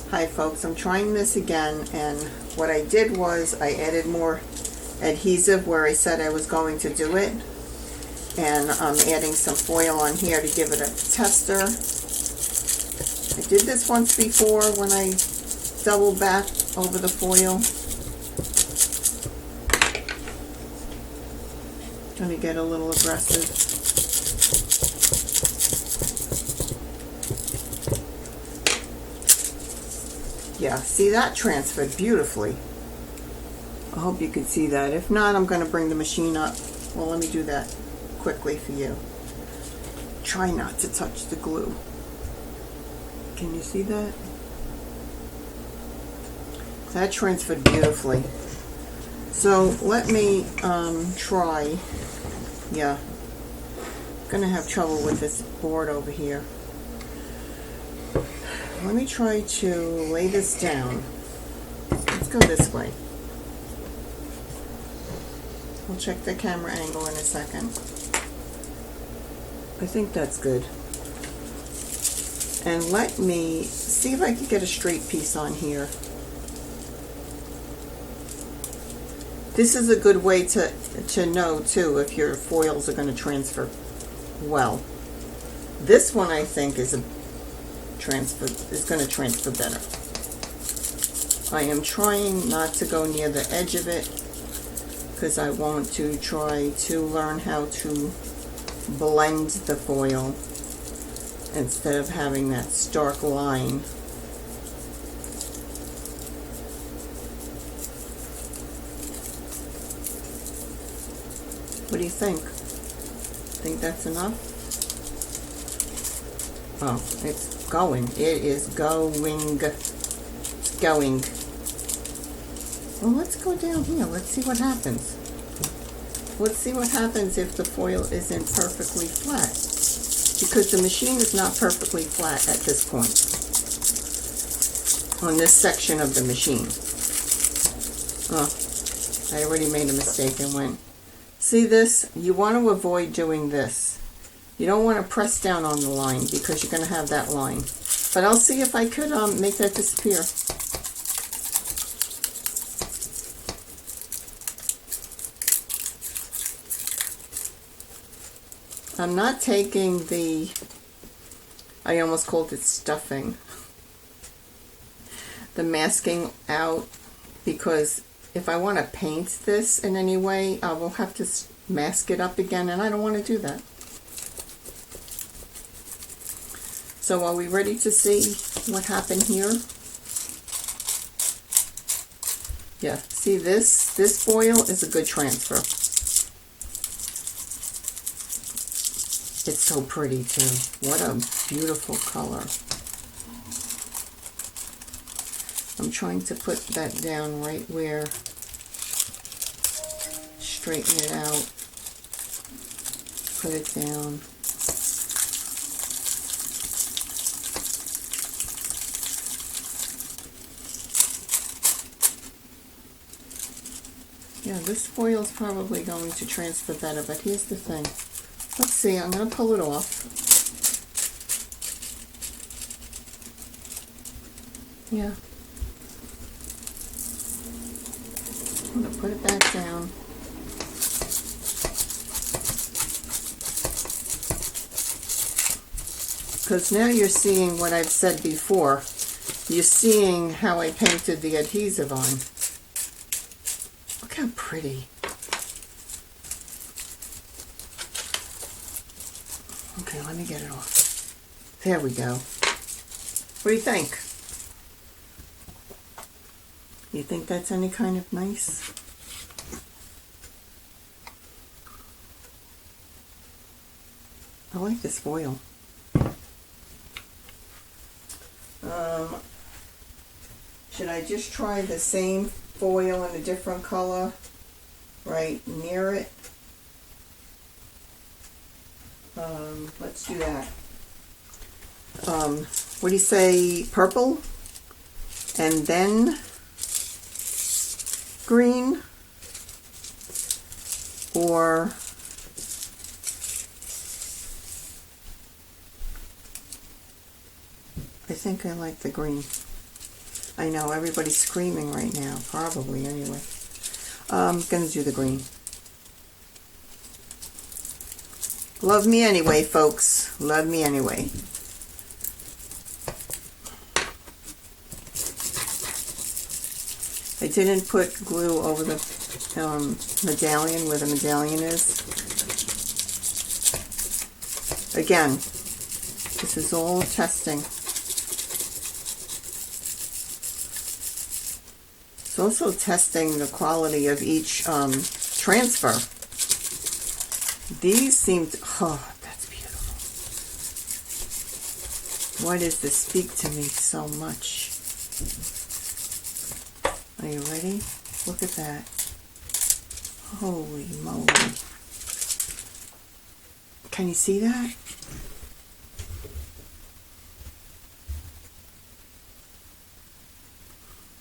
Hi folks, I'm trying this again, and what I did was I added more adhesive where I said I was going to do it, and I'm adding some foil on here to give it a tester. I did this once before when I doubled back over the foil. Going to get a little aggressive. Yeah, see, that transferred beautifully. I hope you could see that. If not, I'm going to bring the machine up. Well, let me do that quickly for you. Try not to touch the glue. Can you see that? That transferred beautifully. So let me try. Yeah, I'm going to have trouble with this board over here. Let me try to lay this down. Let's go this way. We'll check the camera angle in a second. I think that's good. And let me see if I can get a straight piece on here. This is a good way to know too if your foils are going to transfer well. This one I think is going to transfer better. I am trying not to go near the edge of it because I want to try to learn how to blend the foil instead of having that stark line. What do you think? Think that's enough? Oh, it's going. It is going. It's going. Well, let's go down here. Let's see what happens. Let's see what happens if the foil isn't perfectly flat. Because the machine is not perfectly flat at this point. On this section of the machine. Oh, I already made a mistake and went. See this? You want to avoid doing this. You don't want to press down on the line because you're going to have that line. But I'll see if I could make that disappear. I'm not taking the, I almost called it stuffing, the masking out, because if I want to paint this in any way, I will have to mask it up again, and I don't want to do that. So are we ready to see what happened here? Yeah, see this foil is a good transfer. It's so pretty too. What a beautiful color. I'm trying to put that down right where, straighten it out, put it down. Yeah, this foil is probably going to transfer better, but here's the thing. Let's see, I'm going to pull it off. Yeah. I'm going to put it back down. Because now you're seeing what I've said before. You're seeing how I painted the adhesive on. Look how pretty. Okay, let me get it off. There we go. What do you think? You think that's any kind of nice? I like this foil. Should I just try the same foil in a different color right near it? Let's do that. What do you say, purple? And then green? Or I think I like the green. I know, everybody's screaming right now, probably, anyway. I'm going to do the green. Love me anyway, folks. Love me anyway. I didn't put glue over the medallion where the medallion is. Again, this is all testing. It's also testing the quality of each transfer. These seem to, oh, that's beautiful. Why does this speak to me so much? Are you ready? Look at that. Holy moly. Can you see that?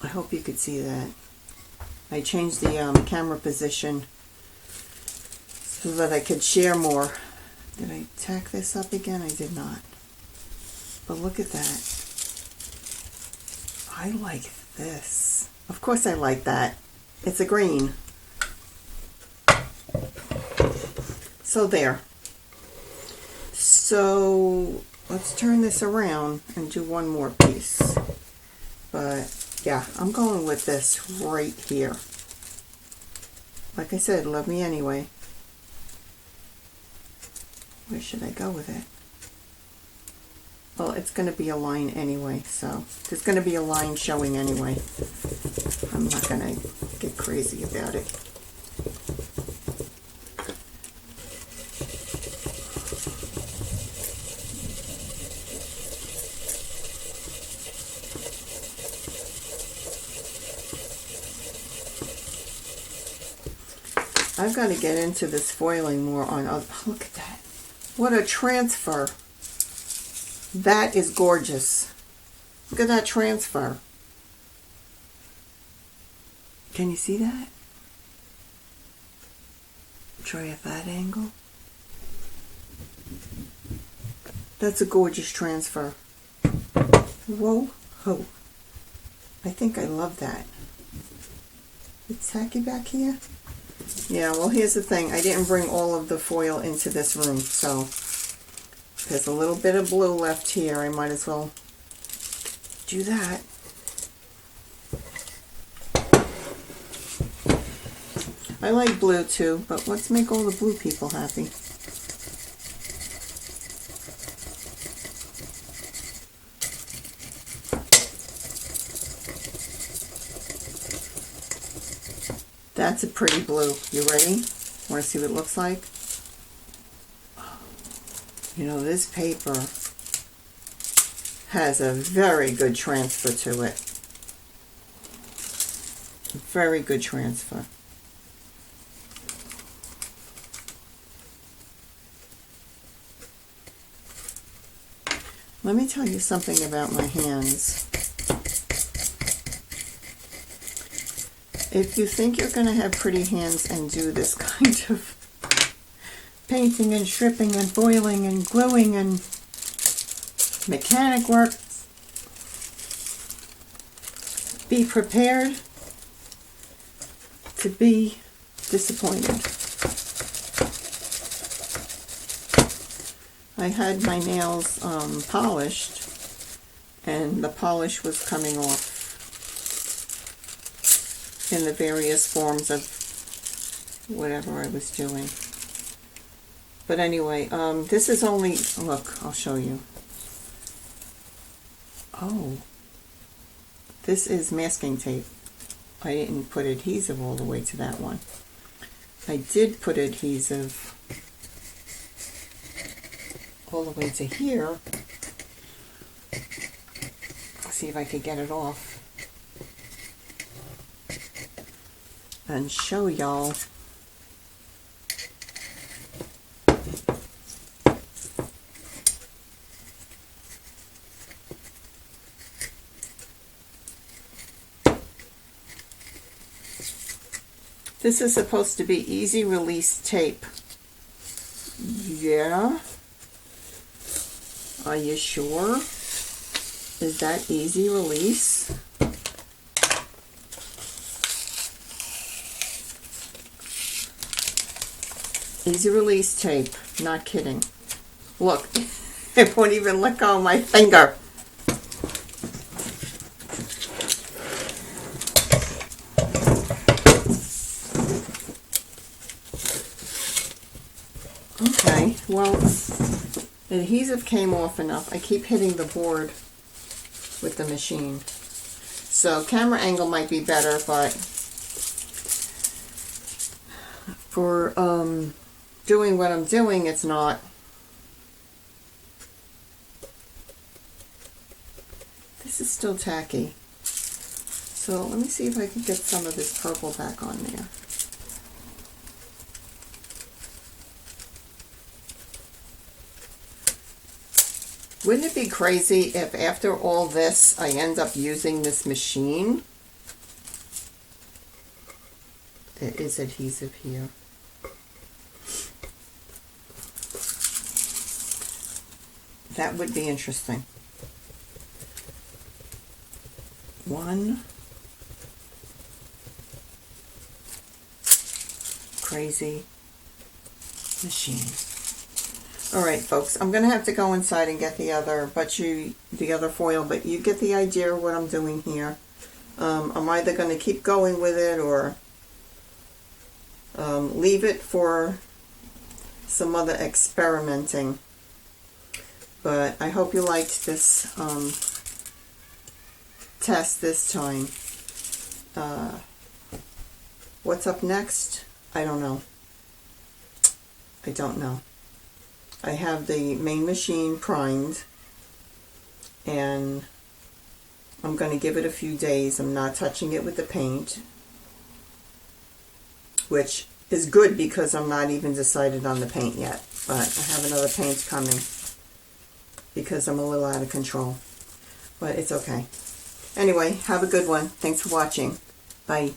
I hope you could see that. I changed the camera position so that I could share more. Did I tack this up again? I did not. But look at that. I like this. Of course I like that. It's a green. So there. So let's turn this around and do one more piece. But yeah, I'm going with this right here. Like I said, love me anyway. Where should I go with it? Well, it's going to be a line anyway, so there's going to be a line showing anyway. I'm not going to get crazy about it. I've got to get into this foiling more on, oh, look at that. What a transfer. That is gorgeous. Look at that transfer. Can you see that? Try at that angle. That's a gorgeous transfer. Whoa, ho. I think I love that. It's tacky back here. Yeah, well, here's the thing. I didn't bring all of the foil into this room, so there's a little bit of blue left here. I might as well do that. I like blue too, but let's make all the blue people happy. That's a pretty blue. You ready? Want to see what it looks like? You know, this paper has a very good transfer to it. Very good transfer. Let me tell you something about my hands. If you think you're going to have pretty hands and do this kind of painting and stripping and foiling and gluing and mechanic work, be prepared to be disappointed. I had my nails polished, and the polish was coming off in the various forms of whatever I was doing. But anyway, this is only, look, I'll show you. Oh, this is masking tape. I didn't put adhesive all the way to that one. I did put adhesive all the way to here. Let's see if I could get it off and show y'all. This is supposed to be easy release tape. Yeah? Are you sure? Is that easy release? Easy release tape. Not kidding. Look, it won't even let go of my finger. Okay, well, the adhesive came off enough. I keep hitting the board with the machine. So camera angle might be better, but for doing what I'm doing, it's not. This is still tacky. So let me see if I can get some of this purple back on there. Wouldn't it be crazy if after all this I end up using this machine? There is adhesive here. That would be interesting. One crazy machine. All right, folks, I'm gonna have to go inside and get the other foil, but you get the idea of what I'm doing here. I'm either gonna keep going with it or leave it for some other experimenting. But I hope you liked this test this time. What's up next? I don't know. I don't know. I have the main machine primed, and I'm going to give it a few days. I'm not touching it with the paint, which is good because I'm not even decided on the paint yet. But I have another paint coming because I'm a little out of control. But it's okay. Anyway, have a good one. Thanks for watching. Bye.